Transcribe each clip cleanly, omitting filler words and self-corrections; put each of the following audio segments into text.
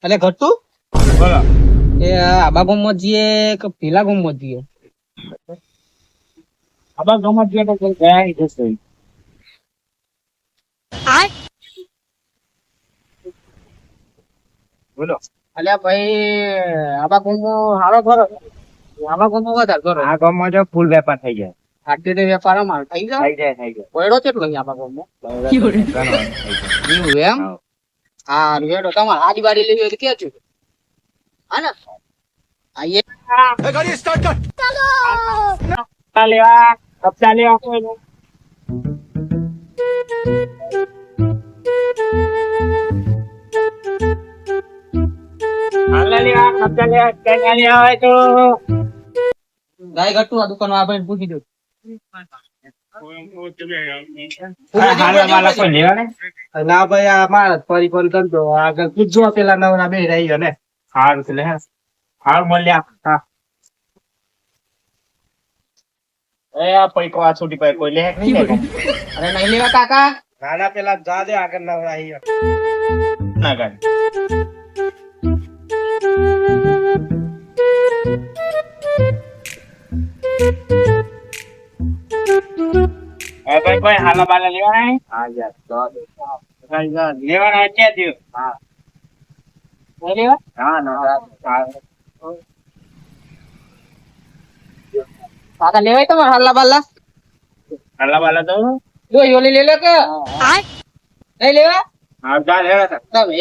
એટલે ઘટતું બોલો એ આબા ગામમાં જઈએ કે પેલા ગામમાં જઈએ? આબા ગામમાં જઈએ તો કોઈ ગયા નહીં જશે. બોલો અલ્યા ભાઈ આબા ગામમાં હારો કરો, આબા ગામમાં વધારે કરો. આ ગામમાં જો ફૂલ વેપાર થઈ જાય. આટલી તો વેપાર અમારો થઈ જાય. થઈ જાય. કોયડો કેટલો છે આબા ગામમાં? એવું એમ? હા રેડો તમારે આડી બાડી લેવી હોય તો કે છું. હા ને આઈએ લેવા હપ્તા લેવા કોઈ ગાય ઘટતું આ દુકાન આપણે પૂછી દઉં. ના ભાઈ આ મારા ફરી ફરી કરતો આગળ પૂછજો પેલા નવરા બે રહી ને સારું એટલે હારું મળ્યા. હા એ આ પૈકો આ છોટી પાઈ કોઈ લે નહીં લે અરે નહીં લેવા કાકા. નાના પેલા જા દે આગળ નવરા રહી ના ગાડી ભાઈ હાલા બાલા લેવાના હે? હા યાર લેવાના છે દ્યો. હા નહીં લેવા? હા ના કાકા લેવાય તમારે હલ્લા બલ્લા? હાલા બાલા તો જો યોલી લે લે કે નહીં લેવા? હા જા લેવા તમે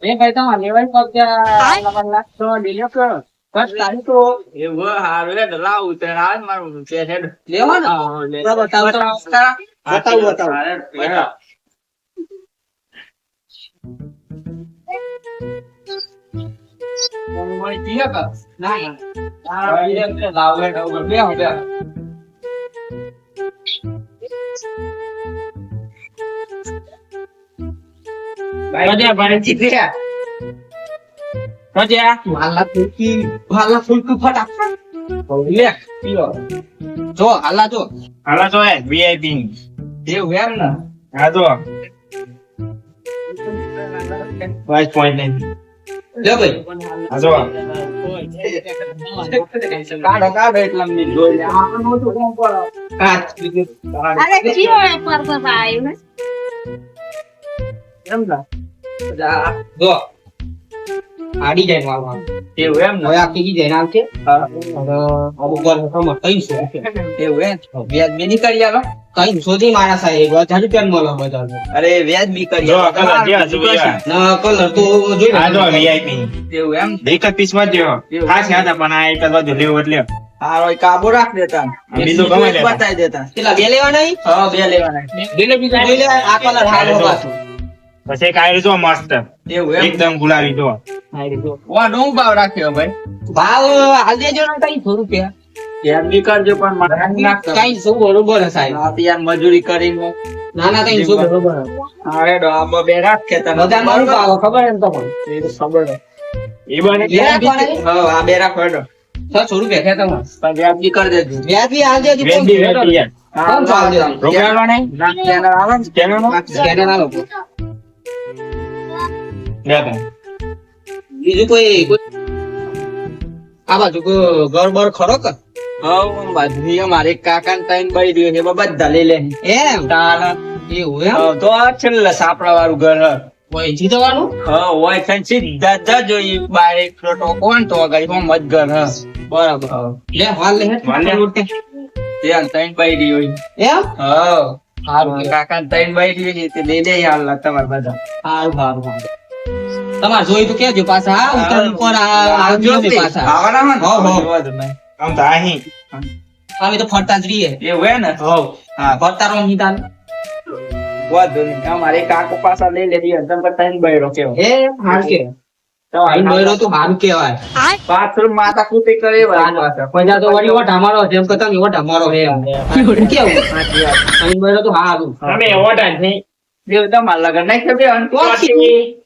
એ ભાઈ તમારે લેવાય પગ હલ્લા બલ્લા તો ડીલ્યો કે બસ તારી તો એવું હારું રે લાવું તે આવે મારું છે હેડ લેવા ને બતાવો તો બતાવું જો હાલા જો હાલા તો હે વીઆઈપી એવું એમ ને હા તો 5.9 લે ભાઈ હા જો કાઢો એટલા મિનિટ જોઈ લે આપણે મોટું કોમ કરો કાચ અરે જીઓ પર પર આવ્યું ને એમ ના જો આડી જાય મારવા એવું એમ હવે આખી કી જાય નામ છે હવે અમુક વાર સમજ 300 એવું એમ વ્યાજ બી ની કરી આલો કઈ સુધી મારા સાહેબ 1000 રૂપિયા મળો બધા અરે વ્યાજ બી કરી જો કલર જે જોયા ના કલર તો જોઈ આ જો વીઆઈપી એવું એમ એક જ પીસ માં જો ખાસ યાદ પણ આ એક જ બધું લેવું એટલે હારો કાબુ રાખ દેતા બીજું ગમે લેતા. બતાઈ દેતા કેટલા બે લેવાના નહીં હા બે લેવાના બીજું બીજું જોઈ લે આ કલર હારો પાછો પછી એક આયરું જો મસ્ત એવું એમ એકદમ ગુલાબી જો વા નો ભાવ રાખ્યો ભાઈ ભાવ હાલ દેજો ને 300 રૂપિયા યાર બી કરજો પણ મારા કઈ શું બરોબર હે સાહેબ આ યાર મજૂરી કરીને ના ના 300 બરોબર અરે ડો બે રાખે તને બધા મારું ભાવ ખબર હે ને તો પણ એ તો ખબર હે એ બને બે રાખવાના હા આ બે રાખો હેડો 600 રૂપિયા છે તમારે પણ વ્યાજ બી કરી દેજો વ્યાજ બી હાલ દેજો વેજ બી વેજ યાર કોણ ચાલ દેજો રોકડાવા નહીં ના સ્કેનર આવે ને સ્કેનર નો સ્કેનર આલો લેતા બીજું કોઈ આ બાજુ ગરબર ખરો કે હા બાજુ મારે કાકા ને ત્રણ બાઈ રહ્યો છે બધા લઈ લે એમ તાલ એવું એમ તો છેલ્લે સાપડા વાળું ઘર હોય જી જવાનું હા હોય છે સીધા જ જોઈએ બારે ફ્લોટો કોણ તો ગાડી માં મત ઘર હ બરાબર લે હાલ લે તે ત્રણ બાઈ રહ્યો એમ હા સારું કાકા ને ત્રણ બાઈ રહ્યો છે તે લઈ લે હાલ તમારે બધા સારું સારું તમારે જોઈ તો કેજો પાછા હા ઉતર ઉપર આવજો પાછા આવવાના હો હો આમ તો અહીં અમે તો ફરતા જ રહીએ એવું હે ને હો હા ફરતા રહો નીતાન વાંધો નહીં અમારે કાકો પાછા લઈ લેતી તમે ત્રણ બૈરો કેવો એ હાર કે તો આઈ બોયરો તો હાર કેવાય બાથરૂમ માતા કુટી કરે પૈસા તો વળી વટ અમારો જેમ કે તમે વટ અમારો હે કેવું આઈ બોયરો તો હારું તમે ઓટા નહીં દેવ તમાર લગન નહીં ખબર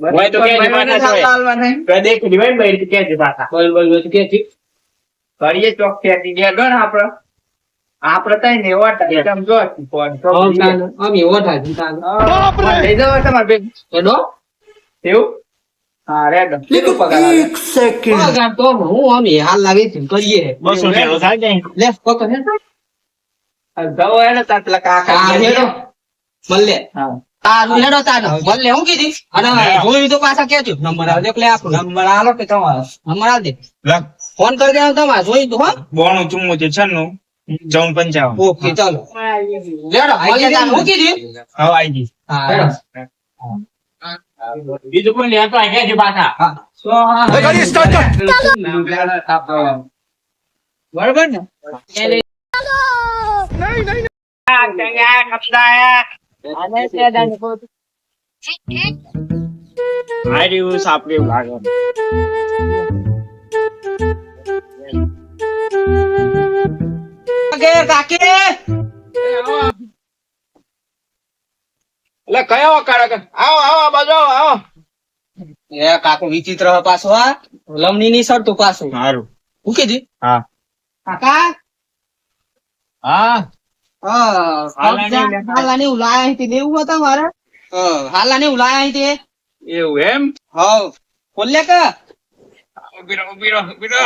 હોય તો કે જમાના છે તો દેખ દીવાય બૈરી કે જ પાછા બોલ બોલ બોલ કે ઠીક કરીએ ચોક ફેંકી ગયા ગણ આપડે તઈ ને એવા એકદમ જો આમ એવો થાય લઈ જાવ તમારે બેન એનો એવું હા રેડ કેટલું પગાર આવે પગાર તો હું આમ હાલ લાગે છે કરીએ 200 રૂપિયા થાય જાય. લે પકડ હે જાઓ એને તાર પેલા કાકા હા હેડો મળે હા તારું હેડો તારું મળે હું કીધી અને જોયું તો પાછા કેજો નંબર આવજો એટલે આપણો નંબર આલો કે તમારો નંબર આલ દે લાખ ફોન કરી દેવાનો તમારે જોયું તો હો 92 94 56 ઓકે ચાલો લેડો મળે તારું હું કીધી હવે આવી ગઈ. હા હેડો બીજું કોઈ લેતો આઈ ગયા પાછા હા બરોબર ને આ રહ્યું સાપરે એવું લાગે. કાકે એટલે કયો કાળા આવો આવો આ બાજુ આવો આવો. એ કાકો વિચિત્ર હે પાછો આ લમણી ની શરતું પાછું સારું. હું કીધી હા કાકા હા હાલા ને ઉલાયા હતી લેવું હતા મારે હાલા ને ઉલાયા હતી એવું એમ. હવ ખોલે કે ઉભી રહો ઉભી રહો ઉભી રહો.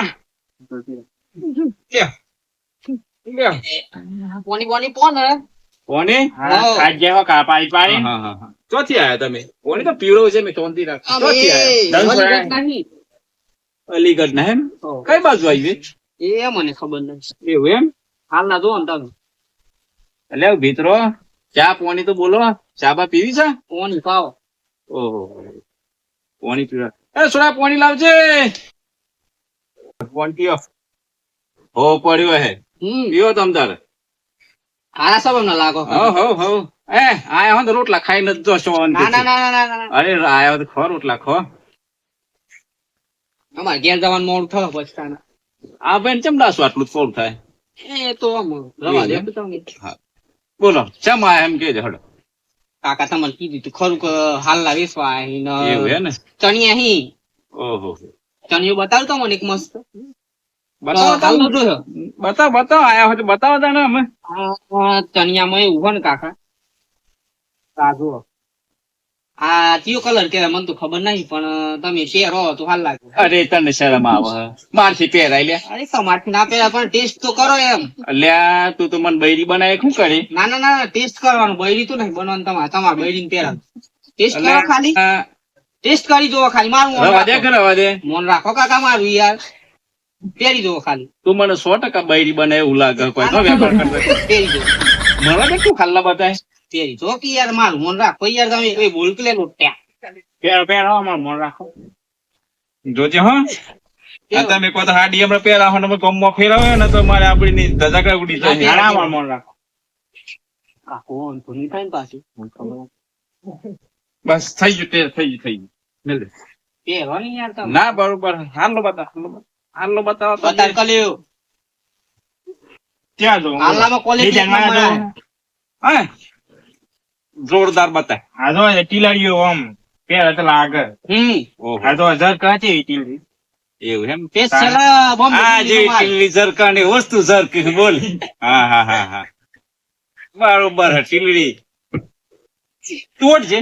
લ્યો. પોની પોની પોન હે કોને હા. આજ જેવા કાપાઈ પાડી. હા હા હા. ચોથી આયા તમે. કોને તો પીળો છે મેં ચોંતી રાખ. ચોથી આયા. નહીં અલીગઢ ના એમ. કઈ બાજુ આવી એ મને ખબર નથી એવું એમ. હાલના જો ને તમે એટલે ભીતરો ચા પોણી તો બોલો. ચા બા પીવી છે. પોની પાવ ઓહો પોણી પીવા. એ સોડા પોણી લાવજે. પોણી પીઓ. હો પડ્યો હે. પીઓ તમ તારે. હારા સબ ના લાગો હવ આયા હો તો રોટલા ખાઈ નથી જોશો. ના ના ના ના ના અરે આયા તો ખો રોટલા ખો. અમારે ઘેર જવાનું મોડું થયું પછી આ બેન ચમ દાસું આટલું થોડું થાય. એ તો આમ રવા દે તમે બોલો ચમ આયા એમ કેજો હડો. કાકા તમને કીધું તું ખરું કે હાલના વેસવા એવું હે ને. ચણિયા હી ઓહો ચણિયો બતાવ તો મને એક મસ્ત બતાવો હાલનો જોયો બતાવો આયા હોય તો બતાવો તાને અમે. ચણિયામાં એવું હોય ને કાકા આ જુઓ આ કયો કલર કેવાય મને તો ખબર નહીં પણ તમે પહેરો તો હાલ લાગે અરે તને શરમ આવે મારથી પહેરાય લે. અરે તમારથી ના પહેરા પણ ટેસ્ટ તો કરો એમ અલ્યા તું તો મને બૈરી બનાવે શું કરી. ના ના ના ટેસ્ટ કરવાનું બૈરી તો નહીં બનવાનું તમારે બૈરી પહેરા ટેસ્ટ કરો ખાલી ટેસ્ટ કરી જુઓ ખાલી મારું રવા દે મોન રાખો કાકા મારું યાર પહેરી જુઓ ખાલી તું મને 100% બૈરી બનાવે એવું લાગે. કોઈ નો વેપાર કરતો પહેરી જુઓ મને લાગે તું ખાલ્લા બતાય. પહેરી જો કે યાર મારું મન રાખો યાર તમે કોઈ બોલ કે લે લોટ્યા પહેરો અમાર મન રાખો જોજે હો. આ તમે કોઈ હાડી હમણાં પહેરાવો ને ગમમાં ફેરવો ને તો મારે આપડી ધજાકા ઉડી જાય. અમાર મન રાખો કોણ ધોની થાય ને પાછી બસ થઈ ગયું તે થઈ ગયું. પહેરો ને યાર તમે ના બરોબર હાલો બતાવો તો બતાર કલ્યો ત્યાં જો હાલનામાં ક્વોલિટી હા જોરદાર બતાય. આ જો ટીલાડીઓ આમ પેર એટલે આગળ. આ તો હજાર કાચી ટીલડી એવું એમ. સ્પેશિયલ આ જે ટીલડી ઝરકાની વસ્તુ ઝરકી બોલ. હા બરોબર હે ટીલડી તોડ છે.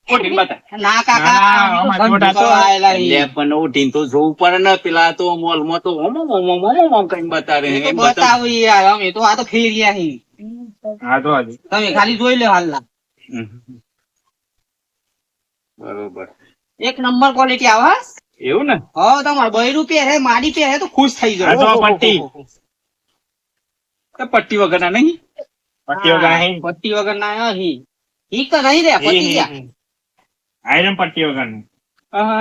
ઓટીન બતા ના કાકા લે પણ ઓટીન તો જોવું પડે ને. પેલા તો મોલ માં તો ઓમ કઈ બતાવે એમ બતાવો યાર અમે તો આ તો ફેરિયા હી હા તો તમે ખાલી જોઈ લો હાલના બરોબર એક નંબર ક્વોલિટી આવે એવું ને. હા તમારે 2 રૂપિયા હે માડી પે હે તો ખુશ થઈ હા, તો જાવ પટ્ટી. પટ્ટી વગર ના નહીં. પટ્ટી વગર નહીં. પટ્ટી વગર ના હી ઈ તો નહીં રે પટ્ટી ગયા આયરન પટ્ટી વગર નું.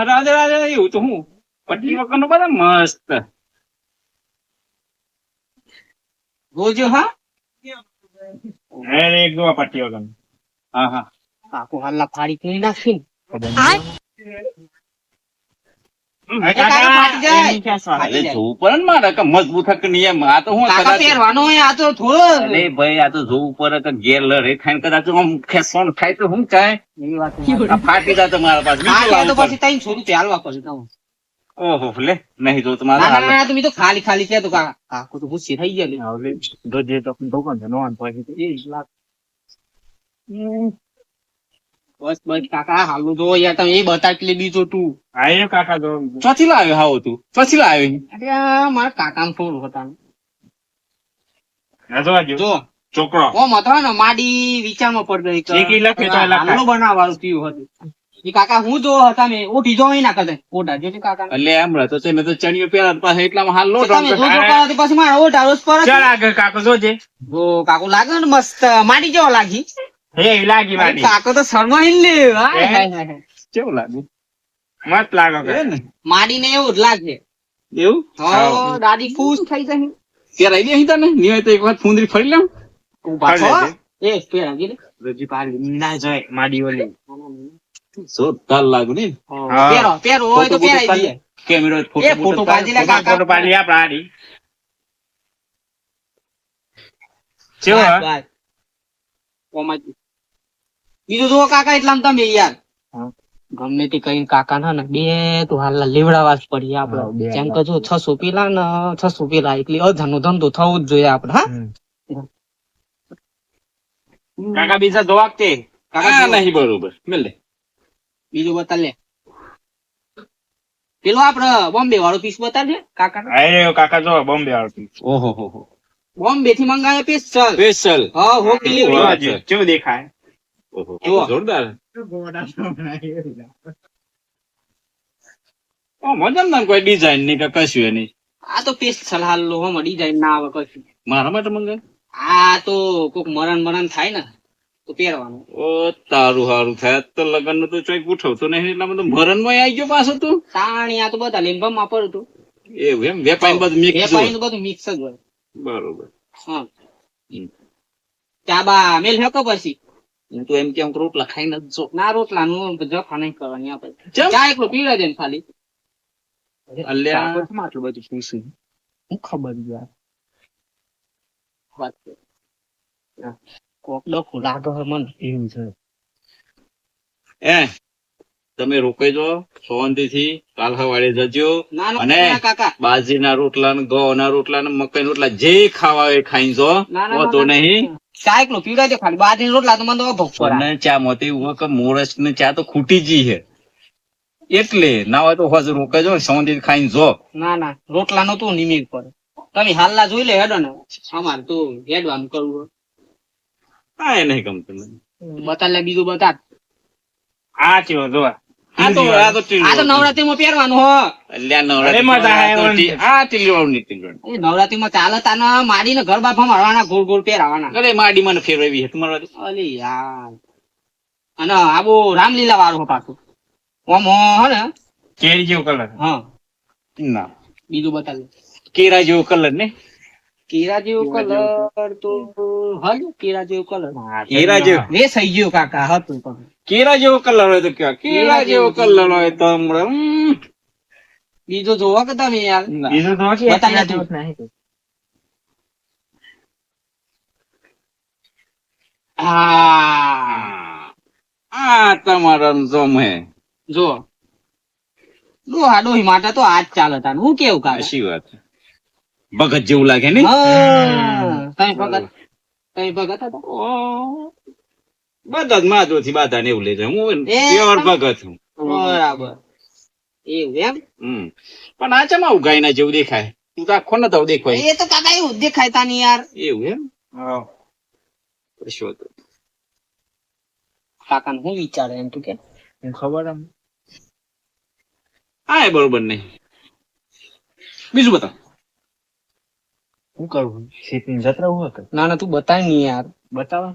રાધે એવું તો હું પટ્ટી વગર નું બધા મસ્ત. જોજો હા એક દો પટ્ટી વગર નું. હા કાકો હાલના ફાડી કરી નાખી અરે જોવું પડે ને મારે કે મજબૂત હક નિયમ. આ તો હું કાકા પહેરવાનો હોય આ તો થોડો અરે ભાઈ આ તો જોવું પડે કે ઘેર લડે ખાઈને કદાચ આમ ખેસવાનું થાય તો શું થાય. એવી વાત આ ફાટી જાય તો મારા પાસે આ તો પછી 300 રૂપિયા હાલવા પડે તમને ઓહો લે નહીં જો ના તમારા ના ના તમે તો ખાલી ખાલી કહેતો કાકુ તો ગુસ્સે થઈ ગયા લે. જે તો દુકાન છે નોન પછી એ લાખ બસ બસ કાકા હાલું જો યાર તમે એ બતાવી એટલે બીજો તું આયો કાકા જો ચોથી લાવ્યો હાવ તું ચોથી લાવ્યો અરે આ મારા કાકા થોડું હતા આ જોજો જો છોકરો ઓમ હતો ને માડી વિચારમાં પડી ગઈ એક ઈ લખે તો લખાય. હાલો બનાવવાનું થયું હતું એ કાકા હું જો હતા મેં ઉઠી જો ના કરતા ઓઢા જો કાકા એટલે એમ રહેતો છે મેં તો ચણિયો પહેરા પાસે એટલામાં હાલ લોટ તમે જો જો કરો તો પછી મારા ઓઢા રોજ પર ચાલ આગળ કાકો જોજે જો કાકુ લાગે ને મસ્ત માડી જેવો લાગી હે લાગી મારી કાકો તો શરમાઈ લે હાય હાય હાય. કેવું લાગે મત લાગો હે ને માડી ને એવું જ લાગે એવું હો દાદી ખુશ થઈ જાય ત્યારે આવી દે તને નિયમ તો એક વાર ફૂંદરી ફરી લઉં ઉભા થો એ પેલા ગીરે રજી પાડી ના જાય માડી ઓલી જોરદાર લાગુ ને હા. પેરો પેરો હોય તો પહેરાઈ દઈએ કેમેરો એ ફોટો પાડી લે કાકા ફોટો પાડી આપડા આડી ચેવો બસ, બસ. ઓમાંથી. બીજું જુઓ કાકા એટલામાં તમે યાર હા. ગમે તે કઈ કાકા ના ને બે તો હાલ લેવડાવા જ પડી હા, બે આપડે જેમ કે જો 600 પેલા ને 600 પેલા એટલે અજાનો ધંધો થવો જ જોઈએ આપડે હા કાકા બીજા જોવા કે આ નહીં બરોબર મેલ દે બીજું બતા લે પેલો આપડે બોમ્બે વાળો પીસ બતાડજે કાકા આયો કાકા જો બોમ્બે આવતી ઓહો હો હો બોમ્બે થી મંગાવે પીસ ચલ સ્પેશિયલ હા હો ડિલિવરી વાત છે. કેવું દેખાય ઓહો જુઓ. જોરદાર ઓ મજામ ના કોઈ ડિઝાઇન ની કે કશું નહીં આ તો પીસ સલાહ લો હમ ડિઝાઇન ના આવે કશું મારા માટે મંગાય આ તો કોક મરણ મરણ થાય ને તો પહેરવાનું ઓ તારું હારું થાય તો લગન નું તો ચોઈક ઉઠવતો નહીં એટલા બધું ભરણ માં આવી ગયો પાછો તું તાણી આ તો બધા લીંબમાં પડતું એવું એમ વેપારી બધું એ મિક્સ પાણી બધું મિક્સ જ હોય બરોબર હા હમ. ચા બા મેલ હેકો પછી હું તો એમ કેમ રોટલા ખાઈને જ જો ના રોટલા નું જફા નહીં કરવાની આપણે ચમ? ચા એકલો પીવા દે ને ખાલી અલ્યા આટલું બધું પૂછ્યું હું ખબર યાર વાત છે. હા. કોક ડખું લાગે છે મને એવું છે એ તમે રોકાઈ જો શાંતિથી કાલ સવારે જજો ના ના અને ના, કાકા બાજરીના રોટલા ને ઘઉંના રોટલા ને મકાઈ રોટલા જે ખાવા હોય એ ખાઈ જો ના ના, હોતો ના નહીં ચા એકલો પીવા દે ખાલી બાજરી રોટલા તો મને તો ભોગ પડે અને ચા મોતી હું કે મોરસ ને ચા તો ખૂટી જી છે એટલે ના હોય તો હજુ રોકાઈ જો શાંતિથી ખાઈને જો ના ના રોટલા નો તું નિમિત પડે તમે હાલના જોઈ લે હેડો ને અમારે તો હેડવાનું કરવું હા એ નહીં ગમતું મને. બતા લે બીજું બતા આ ચેવો જોવા આ તો આ તો નવરાત્રી માં પહેરવાનું હો અલ્યા અરે મજા આવે એમ. ટીલવાળું ટીલવાળું એ નવરાત્રી માં ચાલે તાના માડીને ગરબા ભમાડવાના ગોળ ગોળ પહેરાવાના અરે માડી મને ફેરવી છે તમારા અલી યાર અને આબુ રામલીલા વાળું હો પાછું ઓમ હો ને કેરી જેવો કલર હા ના બીજું બતા લે કેરા જેવો કલર ને કેરા જેવો કલર તો હલ કેરા જેવો કલર કેરા જેવો રે થઈ ગયો કાકા હતું પણ કેરા જેવો કલર હોય તો કેવા કેરા જેવો કલર હોય તો હમણાં બીજો જોવો કે તમે યાર બીજું તો કે બતાવી દો. હા આ તમારા જમે જો ડોહા ડોહી માટે તો આજ ચાલે તાન હું કેવું કાકા સાચી વાત ભગત જેવું લાગે ને હા તમે ભગત હતા ઓ, બધા જ માધોથી બાધા ને એવું લે છે હું એ પ્યોર ભગત છું બરાબર એવું એમ પણ આ ચમાં ઉગાઈ ના જેવું દેખાય તું તો આખો ન થવું દેખાય એ તો કાકા એવું જ દેખાય તાની યાર એવું એમ કશો તો કાકા હું વિચારે એમ તું કે ખબર એમ હા એ બરોબર નહીં બીજું બતાવ શું કરવું સીટની જત્રા હોય કે ના ના તું બતાય નહીં યાર બતાવો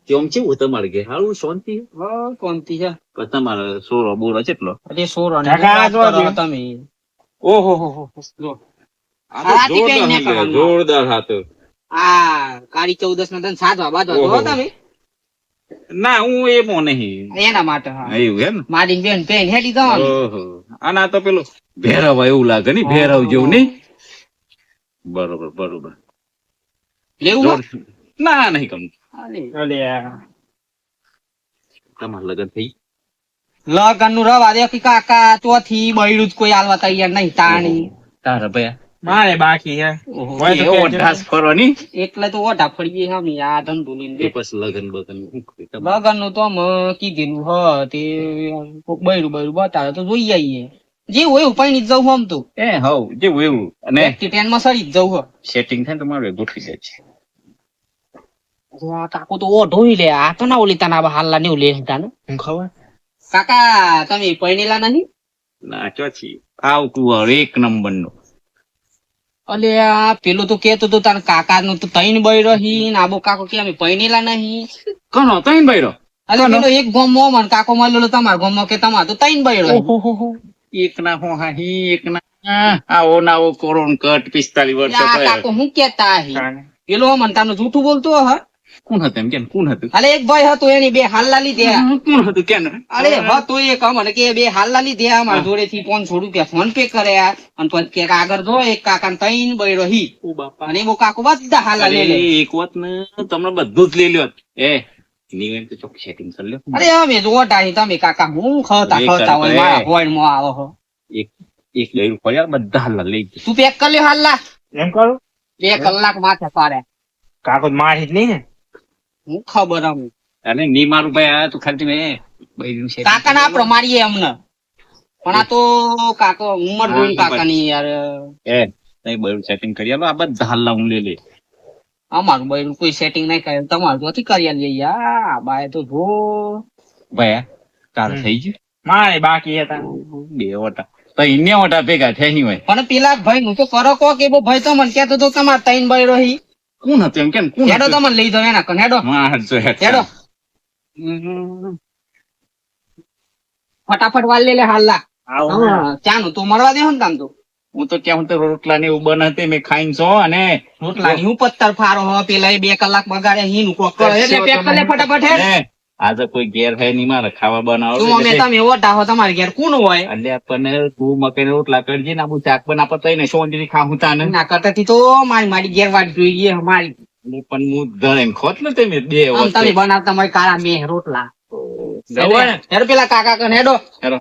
તેમ કેવું તમારે ઘેર હારું શાંતિ કોણથી છે તમારે સોરો બોરો કેટલો અરે સોરો ને કાકા, વાત જોવા કરો દો. તમે ઓહો હો હો જો આ રાતી તો કઈ જોરદાર નહીં હંડ્યા, કરવાનું. જોરદાર હાથો આ કાળી 14 ના તને સાધવા બાજવા ઓહો. જો તમે ના હું એમો નહીં એના માટે હા એવું એમ મારી બેન પેન હેડી જવાનું ઓહો આના તો પેલું ભેરવ એવું લાગે ને ભેરવ જેવું નહીં બરોબર બરોબર લેવું હો? જોર- ના નહીં ગમતું અરે, અલે તમારે લગન થઈ લગન નું રવા દે કે કાકા ચોથી બૈરું જ કોઈ હાલવા તૈયાર નહીં તાણી તારા ભાઈ મારે બાકી હે હોય તો એવો કહેજો. ઢાસ ફરવાની એટલે તો ઓઢા ફળીએ હમ આ ધંધો લઈને એ પછી લગન બગન લગન નું તો અમે કીધેલું હ તે કોક બૈરું બતાવે તો જોઈ આવીએ જે હોય ઉપાય જ જવું આમ તો એ હવ જેવું એવું અને ટ્રેન માં સરી જ જવું સેટિંગ થાય ને તો મારે ગોઠવી જાય છે આ કાકુ તો ઓઢો લે આ તો ના ઓલી તાના હાલલા ને લે હતા ને હું ખબર કાકા તમે પૈણેલા નહીં ના ચોથી આવ કુંવર એક નંબર નો અલે આ પેલું તો કેતો તો તારા કાકા નું તો તૈન બઈ રહી ને આબો કાકો કે અમે પૈણેલા નહીં કનો તઈન ભાઈરો અલે પેલો એક ગોમ મો કાકો મળેલો તમારા ગોમ કે તમારે તો તૈન બઈ રહી એક ના હો હાહી એક ના આવો નાવો કોરોન કટ 45 વર્ષ આ થયા. કાકો હું કેતા હી તાને. પેલો મન તાનું જૂઠું બોલતો હ કોણ હતું એમ કેમ કોણ હતું અલે એક ભાઈ હતો એની બે હાલલા લીધે કોણ હતું કેમ અરે હતો એક મને કે બે હાલલા લીધે અમારા જોડે થી 500 રૂપિયા ફોન પે કર્યા અને પછી કે આગળ જો એક કાકા ને તૈન બઈ રહી ઓ બાપા અને એવો કાકો બધા હાલલા લે લે એક વાત ને તમને બધું જ લઈ લ્યો એ નિવેન તો ચોક સેટિંગ કરી લ્યો અરે અમે જોટા હી તમે કાકા હું ખતા એ ખતા હોય કરતો મારા એ. હોઈન માં આવો હો એક એક દઈરું પડ્યા બધા હાલ લઈ ગયો તું પેક કરી લે હાલલા એમ કરું 2 કલાક માથે પાડે કાકો મારી જ નહીં ને હું ખબર અમે અને ની મારું ભાઈ આ તું ખાલી મેં બૈરું છે કાકા ના આપડે મારીએ અમને પણ આ તો કાકો ઉંમર જોઈને કાકા ની યાર એ તઈ બૈરું સેટિંગ કરી આલો આ બધા હાલ હું લઈ લે અમારું બૈરું કોઈ સેટિંગ નહીં કરે તમારું તો કરી આલીએ યાર બાય તો જો ભાઈ તાર થઈ ગયું મારે બાકી હતા બે વટા તો ઇને વટા ભેગા થઈ હોય પણ પેલા ભાઈ નું તો કરો કો કે બો ભાઈ તો મને કહેતો તો તમાર તૈન બઈ રહી કોણ હતું એમ કેમ કોણ હેડો તમને લઈ જાવ એના કન હેડો માર જો હેડો ફટાફટ વાલ લે હાલલા આવો ચાનું તો મળવા દે ને તામ તો હું તો ક્યાં હું તો રોટલા ને એવું બનતે મેં ખાઈને છો અને રોટલાની હું પત્તર ફારો હ પેલા એ 2 કલાક બગાડે હીનું કોક કરે એટલે પેક કરી લે ફટાફટ હેડ એ, આજે કોઈ ઘેર હે નહીં મારે ખાવા બનાવો તું અમે તમે ઓટા હો તમારે ઘેર કોણ હોય એટલે આપણને તું મકઈ રોટલા કરજે ને આબુ શાક પણ આપણે તઈને સોંધી ખાવું તાને ના કરતાથી તો મારી ઘેર વાટ જોઈએ અમારી પણ હું ધરે ખોત ને તમે બે આમ તમે બનાવતા મારી કાળા મેહ રોટલા જવાય ને? હેડો પેલા કાકા કન હેડો હેડો.